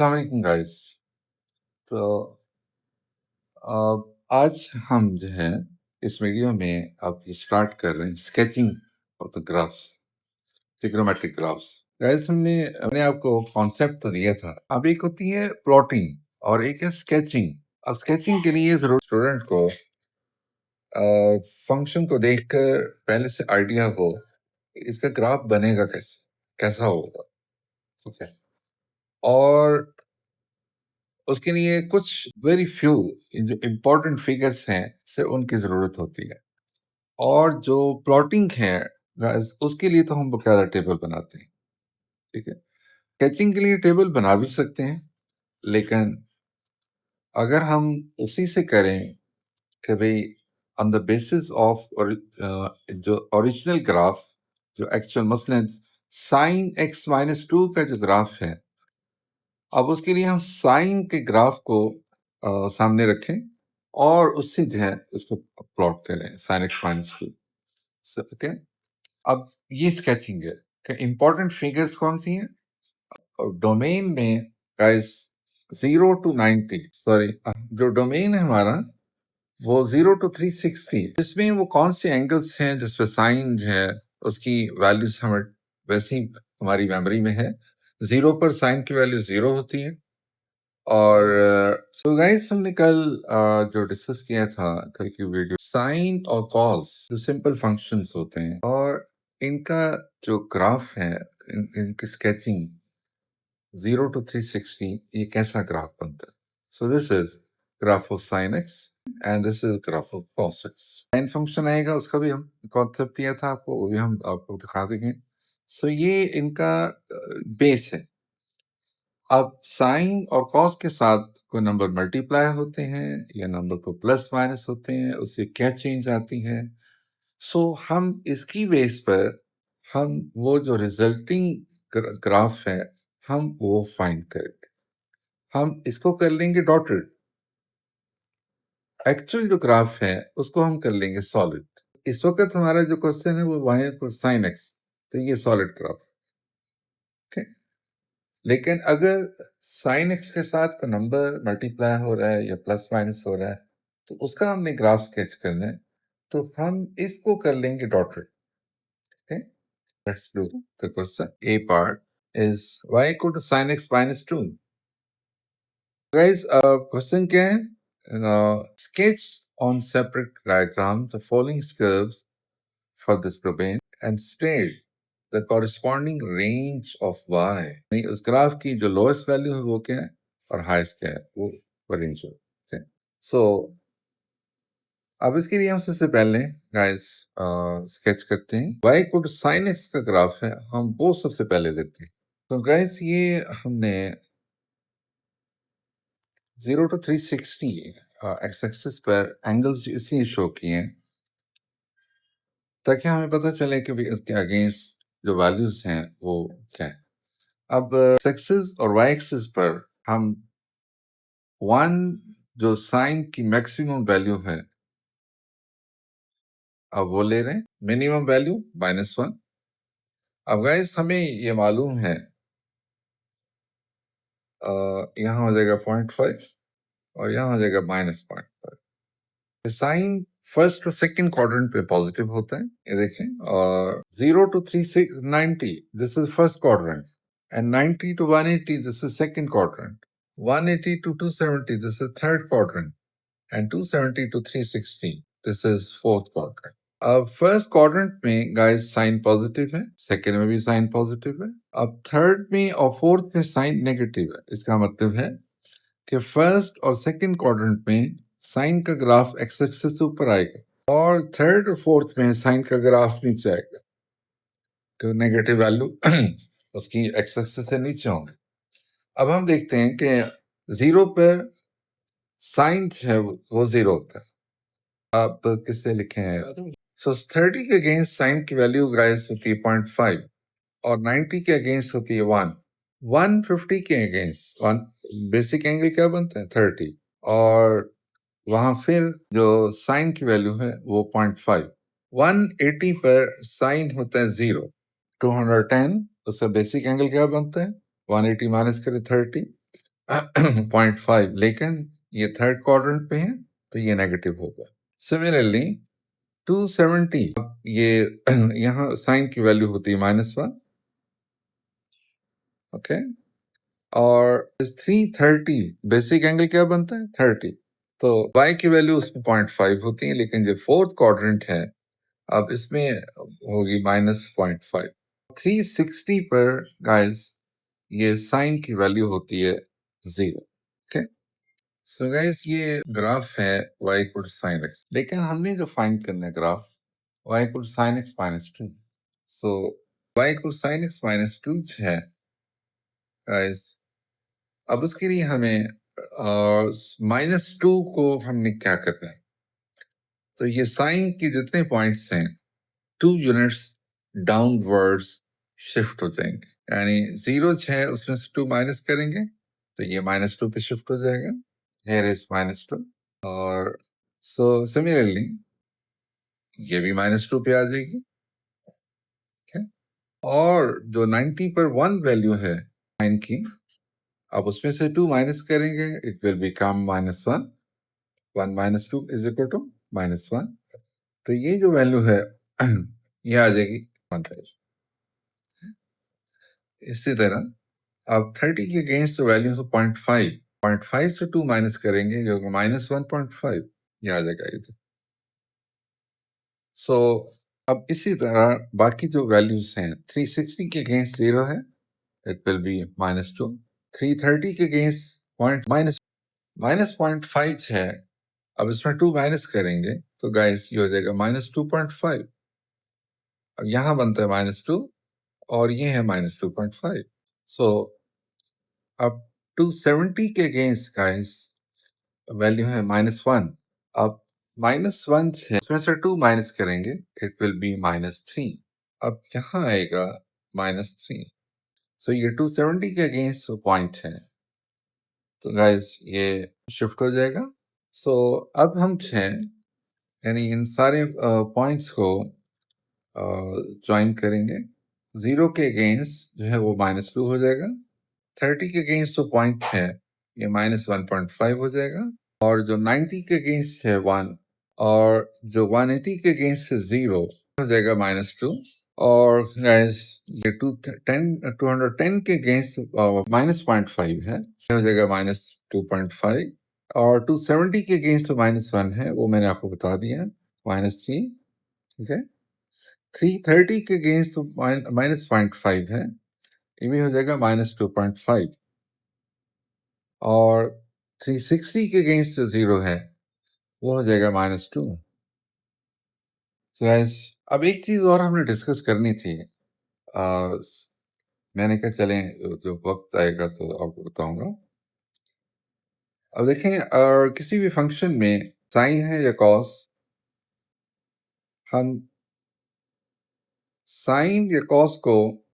अस्सलाम वालेकुम गाइस। तो आज हम जो है इस वीडियो में अब ये स्टार्ट कर रहे हैं sketching of the graphs, trigonometric graphs. Guys हमने मैंने आपको कॉन्सेप्ट तो दिया था। अब एक होती है प्लॉटिंग और एक है स्केचिंग। अब स्केचिंग के लिए जरूर स्टूडेंट को फंक्शन को देखकर पहले से आइडिया हो कि इसका ग्राफ बनेगा कैसे, कैसा होगा, ठीक है। और उसके लिए कुछ वेरी फ्यू जो इम्पोर्टेंट फिगर्स हैं से उनकी ज़रूरत होती है। और जो प्लॉटिंग है guys, उसके लिए तो हम बकायदा टेबल बनाते हैं, ठीक है। स्केचिंग के लिए टेबल बना भी सकते हैं, लेकिन अगर हम उसी से करें कि भाई ऑन द बेसिस ऑफ जो ओरिजिनल ग्राफ, जो एक्चुअल मसलन साइन एक्स माइनस टू का जो ग्राफ है, अब उसके लिए हम साइन के ग्राफ को सामने रखें और उससे जो है उसको प्लॉट करें sign x minus to. Okay, अब ये स्केचिंग है कि इंपॉर्टेंट फिगर्स कौन सी हैं और डोमेन में गाइस 0 to 90, सॉरी जो डोमेन है हमारा वो 0 to 360, इसमें वो कौन से एंगल्स हैं जिसपे साइन है उसकी वैल्यूज हमें वैसे ही हमारी मेमोरी में है। 0 पर साइन की वैल्यू 0 होती है। और तो गाइस हमने कल जो डिस्कस किया था, कल की वीडियो, साइन और कॉस जो सिंपल फंक्शंस होते हैं और इनका जो ग्राफ है, इनकी स्केचिंग 0 to 360, ये कैसा ग्राफ बनता है। सो this is graph of sine x and this is graph of cos x. Sine function आएगा, उसका भी हम कॉन्सेप्ट दिया था आपको, वो भी हम आपको दिखा देंगे। सो ये इनका बेस है। अब साइन और कॉस के साथ कोई नंबर मल्टीप्लाई होते हैं या नंबर को प्लस माइनस होते हैं, उससे क्या चेंज आती है। सो हम इसकी बेस पर हम वो जो रिजल्टिंग ग्राफ है हम वो फाइंड करेंगे। हम इसको कर लेंगे डॉटेड। एक्चुअल जो ग्राफ है उसको हम कर लेंगे सॉलिड। इस वक्त हमारा जो क्वेश्चन है वो वहां पर साइन एक्स, तो ये सॉलिड ग्राफ, ओके। लेकिन अगर साइन एक्स के साथ का नंबर मल्टीप्लाई हो रहा है या प्लस माइनस हो रहा है तो उसका हमने ग्राफ स्केच करना है, तो हम इसको कर लेंगे dotted, okay. Let's do the question. A part is y equal to sine x minus two. Guys question क्या है? Sketch on separate diagram the following curves for this domain and state the corresponding range of y। नहीं, उस graph की जो lowest value है वो क्या है और हाईएस्ट क्या है वो रेंज है, ओके। सो अब इसके लिए हम सबसे पहले गाइस स्केच करते हैं। y equal to sine x का ग्राफ है, हम वो सबसे पहले लेते हैं। तो गाइस ये हमने 0 to 360 एक्स एक्सिस पर एंगल्स इसलिए शो किए हैं ताकि हमें पता चले कि इसके अगेंस्ट जो वैल्यूज हैं वो क्या है। अब एक्सिस और वाई एक्सिस पर हम 1 जो साइन की मैक्सिमम वैल्यू है अब वो ले रहे हैं, मिनिमम वैल्यू -1। अब गाइस हमें ये मालूम है यहाँ हो जाएगा 0.5 और यहाँ हो जाएगा -0.5। साइन फर्स्ट और सेकंड क्वाड्रेंट पे पॉजिटिव होता है, ये देखें। और 0 to 390 this is first quadrant and 90 to 180 this is second quadrant, 180 to 270 this is third quadrant, and 270 to 360 this is fourth quadrant। अब फर्स्ट क्वाड्रेंट में गाइस साइन पॉजिटिव है, सेकंड में भी साइन पॉजिटिव है। अब थर्ड में और fourth में साइन नेगेटिव है। इसका मतलब है कि फर्स्ट और सेकंड क्वाड्रेंट में साइन का ग्राफ एक्स एक्सिस से ऊपर आएगा और थर्ड और फोर्थ में साइन का ग्राफ नीचे आएगा, तो नेगेटिव वैल्यू उसकी एक्स एक्सिस से नीचे होंगे। अब हम देखते हैं कि 0 पर साइन है वो 0 होता है। आप किससे लिखे हैं? सो 30 के अगेंस्ट साइन की वैल्यू गाइस होती है 0.5 और 90 के अगेंस्ट होती है 1। 150 के अगेंस्ट 1 बेसिक एंगल क्या बनता है 30, और वहां फिर जो साइन की वैल्यू है वो 0.5। 180 पर साइन होता है 0। 210 उसका बेसिक एंगल क्या बनता है 180 माइनस करे 30, 0.5, लेकिन ये थर्ड क्वाड्रेंट पे है तो ये नेगेटिव होगा। सिमिलरली 270, ये यहाँ साइन की वैल्यू होती है -1, ओके। और 330 बेसिक एंगल क्या बनता है 30, तो y की वैल्यू उसमें 0.5 होती है, लेकिन जो फोर्थ क्वाड्रेंट है अब इसमें होगी -0.5। 360 पर गाइस ये साइन की वैल्यू होती है 0, ओके। सो गाइस ये ग्राफ है y इक्वल sin x, लेकिन हमने जो फाइंड करना है graph y equal sin x -2। सो y इक्वल sin x -2 जो है गाइस, अब उसके लिए हमें -2 को हमने क्या करना है, तो ये साइन के जितने पॉइंट्स हैं 2 यूनिट्स डाउनवर्ड्स शिफ्ट हो जाएंगे, यानी 0 है उसमें से 2 माइनस करेंगे तो ये -2 पे शिफ्ट हो जाएगा, here is -2। और सो सिमिलरली ये भी -2 पे आ जाएगी, ठीक है। और जो 90 पर 1 वैल्यू है साइन की, अब उसमें से 2 माइनस करेंगे, it will become -1, 1 - 2 is equal to -1। तो ये जो वैल्यू है ये आ जाएगी 1। इसी तरह अब 30 के अगेंस्ट वैल्यू है 0.5, 0.5 से 2 माइनस करेंगे जो -1.5, ये आ जाएगा इधर। सो अब इसी तरह बाकी जो वैल्यूज हैं 360 के अगेंस्ट 0 है, इट विल बी -2। 330 के अगेंस्ट -0.5 है, अब इसमें 2 माइनस करेंगे तो गाइस ये हो जाएगा -2.5। अब यहां बनता है -2 और ये है -2.5। सो अब 270 के अगेंस्ट गाइस वैल्यू है -1। अब -1 है, इसमें से 2 माइनस करेंगे, इट विल बी -3। अब यहां आएगा -3। सो ये 270 के अगेंस्ट पॉइंट है, तो गाइस ये शिफ्ट हो जाएगा। सो अब हम यानी इन सारे पॉइंट्स को ज्वाइन करेंगे। 0 के अगेंस्ट जो है वो -2 हो जाएगा, 30 के अगेंस्ट जो पॉइंट है ये -1.5 हो जाएगा, और जो 90 के अगेंस्ट है 1, और जो 180 के अगेंस्ट है 0 हो जाएगा -2। और गाइस ये 210 के अगेंस्ट -0.5 है, ये हो जाएगा -2.5। और 270 के अगेंस्ट जो -1 है वो मैंने आपको बता दिया, -3, ठीक है। 330 के अगेंस्ट तो -0.5 है, ये भी हो जाएगा -2.5। और 360 के अगेंस्ट जो 0 है वो हो जाएगा -2। गाइस अब एक चीज और हमने डिस्कस करनी थी, आ, मैंने कहा चलें जो वक्त आएगा तो आपको बताऊंगा। अब देखें किसी भी फंक्शन में साइन है या कॉस, हम साइन या कॉस को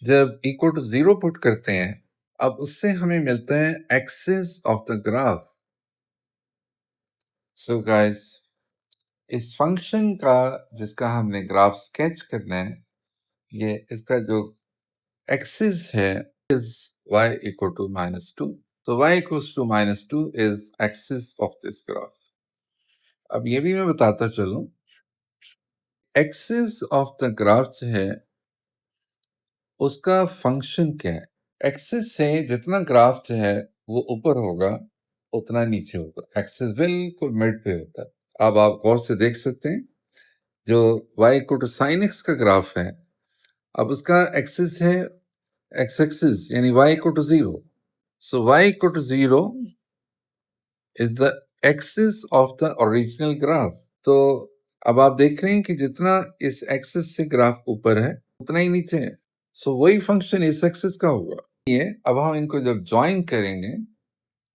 जब इक्वल टू 0 पुट करते हैं, अब उससे हमें मिलता है axis of the graph. So guys इस फंक्शन का जिसका हमने ग्राफ स्केच करना है, ये इसका जो एक्सिस है इज y इक्वल टू -2। तो y equals to -2 is axis of this graph. अब ये भी मैं बताता चलूं, एक्सिस ऑफ द ग्राफ जो है उसका फंक्शन क्या है। एक्सिस से जितना ग्राफ जो है वो ऊपर होगा उतना नीचे होगा, एक्सिस बिल्कुल मिड पे होता है। अब आप गौर से देख सकते हैं जो y equal to sine x का ग्राफ है, अब उसका एक्सिस है एक्स एक्सिस, यानी y equal to 0। So y equal to 0 is the axis of the original graph. तो अब आप देख रहे हैं कि जितना इस एक्सिस से ग्राफ ऊपर है उतना ही नीचे है, सो वही फंक्शन इस एक्सिस का होगा। ये अब हम इनको जब ज्वाइन करेंगे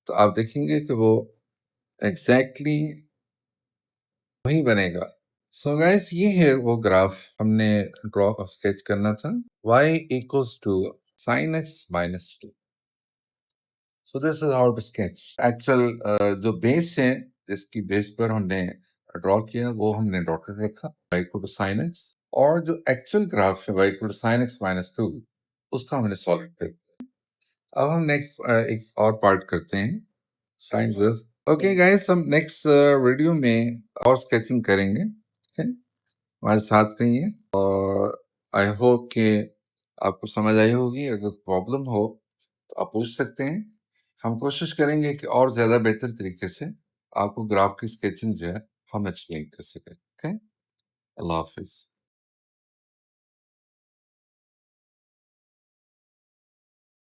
तो आप देखेंगे कि वो एग्जैक्टली वही बनेगा। सो गाइस ये है वो ग्राफ हमने ड्रॉ स्केच करना था, y equals to sin x -2। So this is how to sketch actual जो बेस है, जिसकी बेस पर हमने ड्रॉ किया वो हमने डॉटेड रखा y equal to sin x, और जो एक्चुअल ग्राफ है y equal to sin x -2 उसका हमने सॉल्व कर दिया। अब हम नेक्स्ट एक और पार्ट करते हैं। Kind this okay Okay. Guys, हम नेक्स्ट वीडियो में और स्केचिंग करेंगे। ओके, हमारे साथ रहिए और आई होप कि आपको समझ आई होगी। अगर प्रॉब्लम हो तो आप पूछ सकते हैं। हम कोशिश करेंगे कि और ज़्यादा बेहतर तरीके से आपको ग्राफ की स्केचिंग जो है हम एक्सप्लेन कर सकें। ओके, अल्लाह हाफिज़।